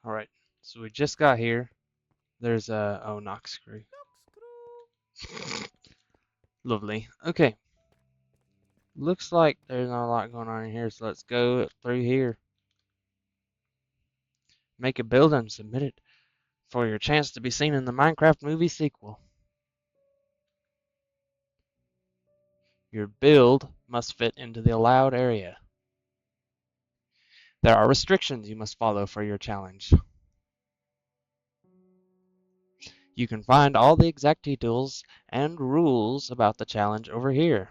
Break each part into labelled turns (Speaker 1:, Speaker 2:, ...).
Speaker 1: Alright, so we just got here. There's a, oh, knock screw. Lovely. Okay, looks like there's not a lot going on in here, so let's go through here. Make a build and submit it for your chance to be seen in the Minecraft movie sequel. Your build must fit into the allowed area. There are restrictions you must follow for your challenge. You can find all the exact details and rules about the challenge over here.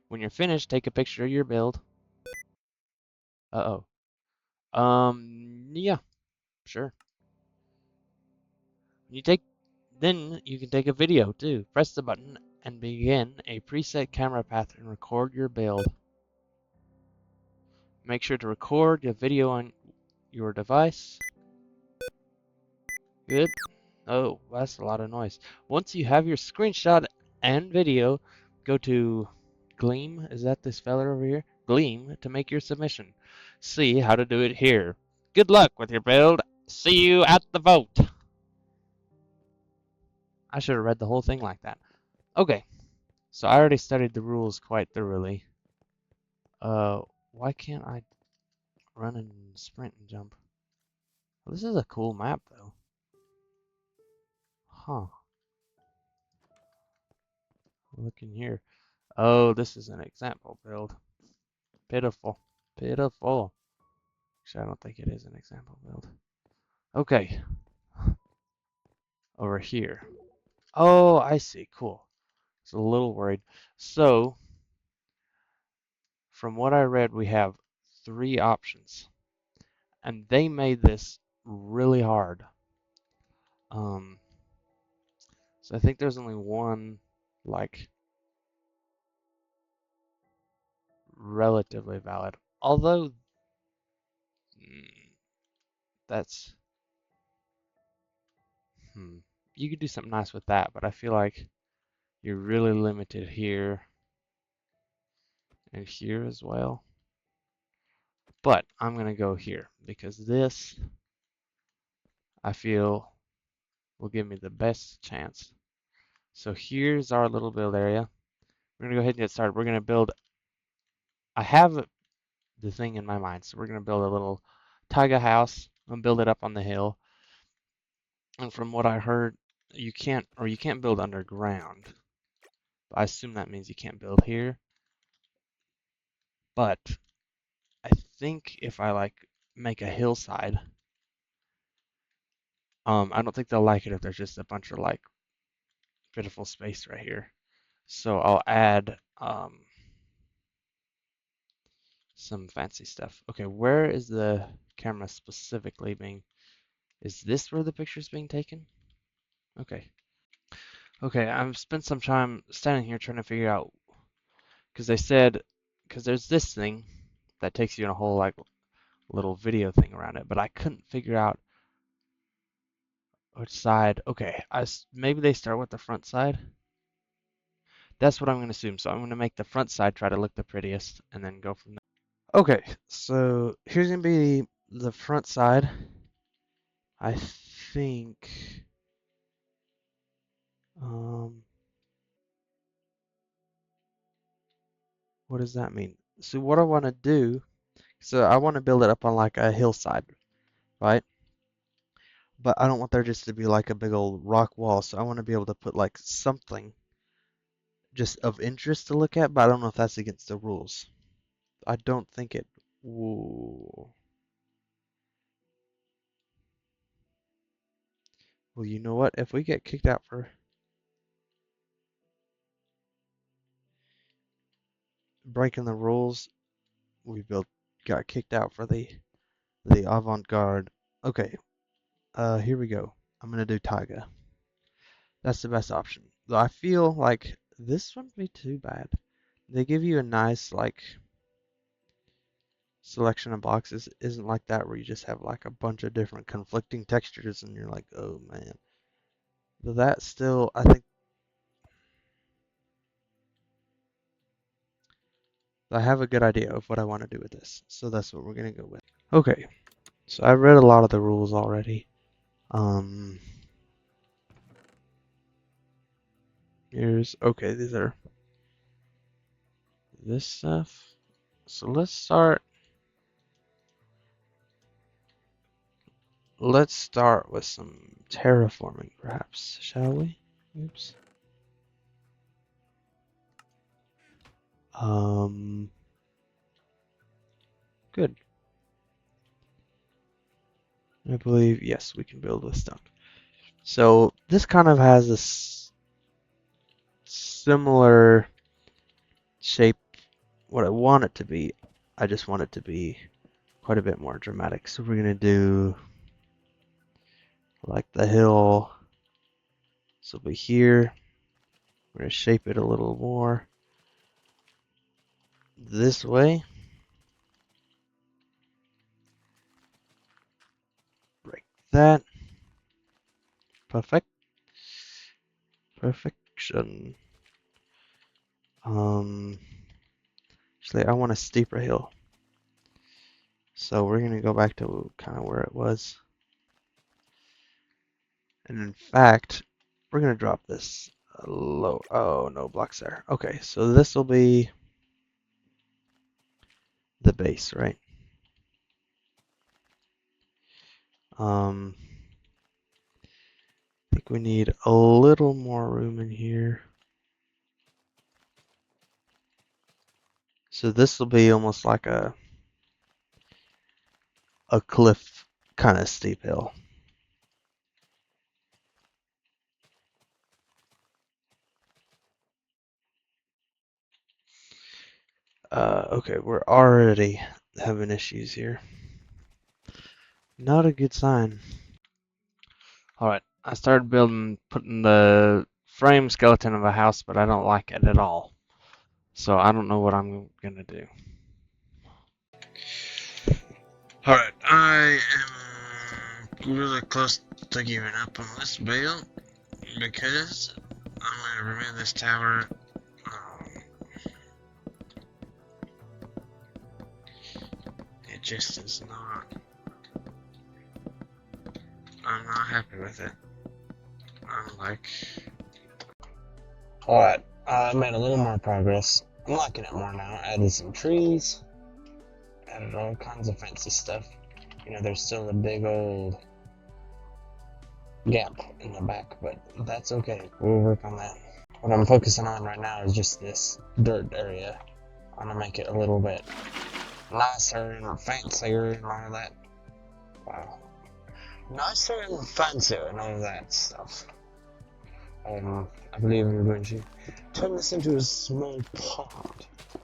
Speaker 1: When you're finished, take a picture of your build. Uh-oh. Yeah, sure. You take Then you can take a video too. Press the button and begin a preset camera path and record your build. Make sure to record your video on your device. Good. Oh, that's a lot of noise. Once you have your screenshot and video, go to Gleam. Is that this fella over here? Gleam to make your submission. See how to do it here. Good luck with your build. See you at the vote. I should have read the whole thing like that. Okay, so I already studied the rules quite thoroughly. Why can't I run and sprint and jump? Well, this is a cool map though. Huh. Look in here. Oh, this is an example build. Pitiful. Pitiful. Actually, I don't think it is an example build. Okay. Over here. Oh, I see. Cool. It's a little worried. So, from what I read, we have 3 options. And they made this really hard. So I think there's only one, like, relatively valid. Although, that's, you could do something nice with that, but I feel like you're really limited here and here as well. But I'm going to go here because this, I feel, will give me the best chance. So here's our little build area. We're going to go ahead and get started. We're going to build, I have the thing in my mind, so we're going to build a little taiga house and build it up on the hill. And from what I heard, you can't build underground. I assume that means you can't build here. But I think if I like make a hillside, I don't think they'll like it if there's just a bunch of like pitiful space right here. So I'll add some fancy stuff. Okay, where is the camera specifically being? Is this where the picture's being taken? Okay. Okay, I've spent some time standing here trying to figure out because they said because there's this thing that takes you in a whole like little video thing around it, but I couldn't figure out which side. Okay, maybe they start with the front side. That's what I'm going to assume. So I'm going to make the front side try to look the prettiest and then go from there. Okay, so here's going to be the front side. I think, um, what does that mean? So what I want to do, so I want to build it up on like a hillside, right? But I don't want there just to be like a big old rock wall. So I want to be able to put like something just of interest to look at, but I don't know if that's against the rules. I don't think it. Ooh. Well, you know what? If we get kicked out for breaking the rules, we got kicked out for the avant-garde. Okay, here we go. I'm gonna do taiga. That's the best option. Though I feel like this wouldn't be too bad. They give you a nice like selection of boxes. Isn't like that where you just have like a bunch of different conflicting textures and you're like, oh man. But that still, I think I have a good idea of what I want to do with this. So that's what we're gonna go with. Okay, So I read a lot of the rules already. Okay, these are this stuff. So let's start with some terraforming perhaps, shall we? Oops. Good. I believe, yes, we can build with stone. So this kind of has a similar shape, what I want it to be. I just want it to be quite a bit more dramatic. So we're gonna do like the hill. So it'll be here. We're gonna shape it a little more this way. Like that. Perfect. Perfection. Actually, I want a steeper hill. So we're gonna go back to kind of where it was. And in fact, we're gonna drop this low. Oh, no blocks there. Okay, so this will be the base, right? I think we need a little more room in here. So this will be almost like a cliff kind of steep hill. Okay, we're already having issues here. Not a good sign. Alright, I started putting the frame skeleton of a house, but I don't like it at all. So I don't know what I'm gonna do. Alright, I am really close to giving up on this build because I'm gonna remove this tower. It just is not. I'm not happy with it. I'm like. Alright, I made a little more progress. I'm liking it more now. Added some trees. Added all kinds of fancy stuff. You know, there's still a big old gap in the back, but that's okay. We'll work on that. What I'm focusing on right now is just this dirt area. I'm gonna make it a little bit nicer and fancier and all that. Wow. Nicer and fancier and all that stuff. I believe we're going to turn this into a small pond. I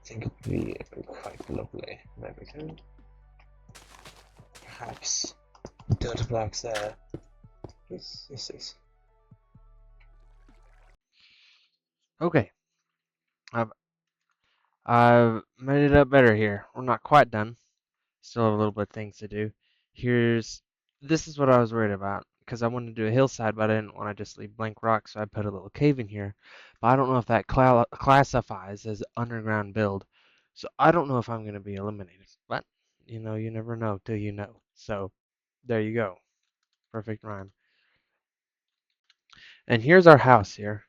Speaker 1: think it'd be quite lovely. There we go. Perhaps dirt blocks there. Yes. Okay. I've made it up better here. We're not quite done. Still have a little bit of things to do. This is what I was worried about because I wanted to do a hillside, but I didn't want to just leave blank rock, so I put a little cave in here. But I don't know if that classifies as underground build, so I don't know if I'm going to be eliminated. But you know, you never know till you know. So there you go. Perfect rhyme. And here's our house here.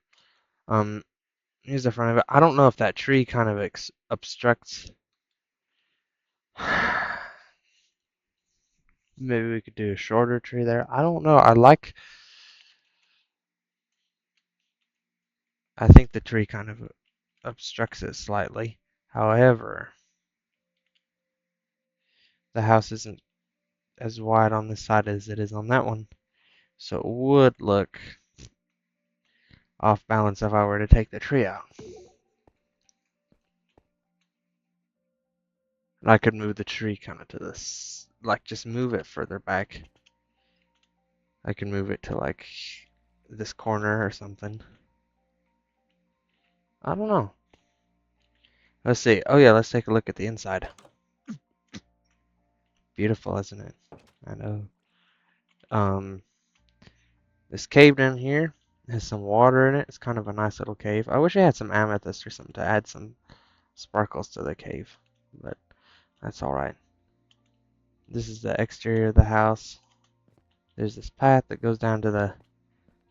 Speaker 1: Um, Here's the front of it. I don't know if that tree kind of obstructs. Maybe we could do a shorter tree there. I don't know. I think the tree kind of obstructs it slightly. However, the house isn't as wide on this side as it is on that one. So it would look off balance if I were to take the tree out. And I could move the tree kind of to this, like just move it further back. I can move it to like this corner or something. I don't know. Let's see. Oh yeah, let's take a look at the inside. Beautiful, isn't it? I know. This cave down here has some water in it. It's kind of a nice little cave. I wish I had some amethyst or something to add some sparkles to the cave, but that's all right. This is the exterior of the house. There's this path that goes down to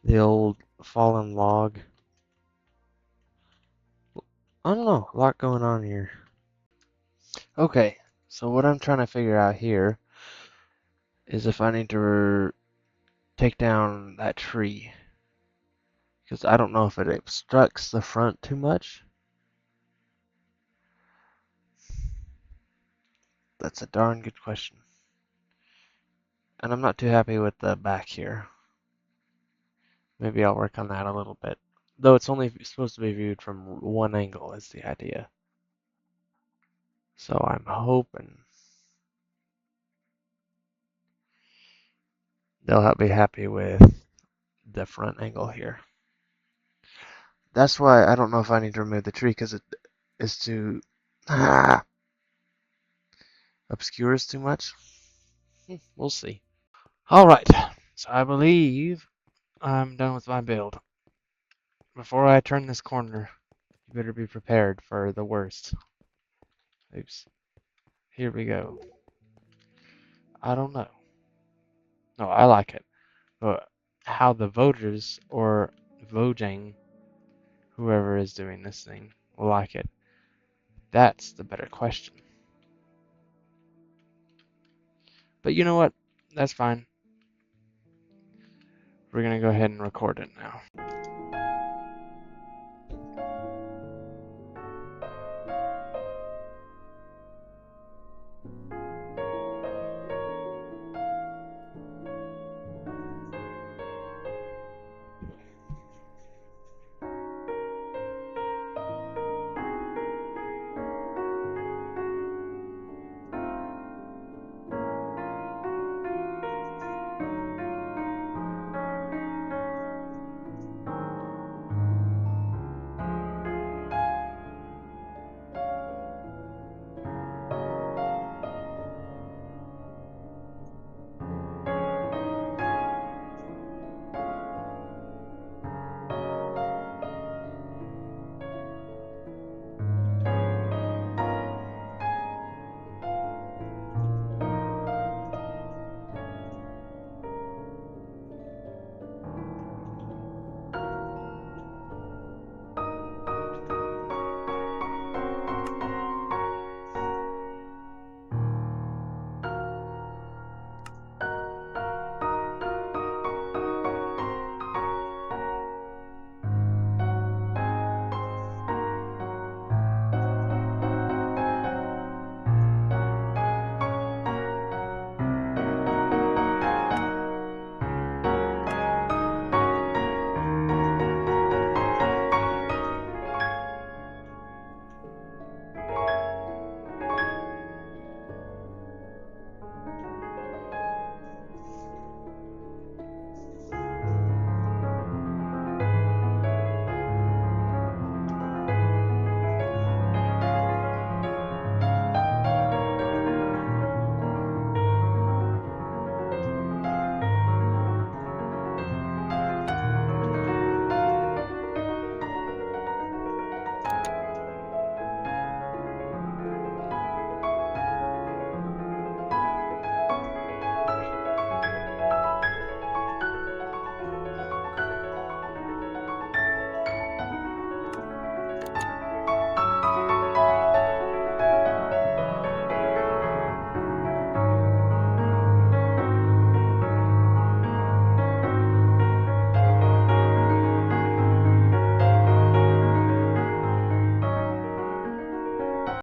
Speaker 1: the old fallen log. I don't know, a lot going on here. Okay, so what I'm trying to figure out here is if I need to take down that tree. Because I don't know if it obstructs the front too much. That's a darn good question. And I'm not too happy with the back here. Maybe I'll work on that a little bit. Though it's only supposed to be viewed from one angle is the idea. So I'm hoping they'll be happy with the front angle here. That's why I don't know if I need to remove the tree because it is too obscures too much. We'll see. All right, so I believe I'm done with my build. Before I turn this corner, you better be prepared for the worst. Oops. Here we go. I don't know. No, I like it. But how the voters or Vojang, whoever is doing this thing, will like it, that's the better question. But you know what? That's fine. We're going to go ahead and record it now.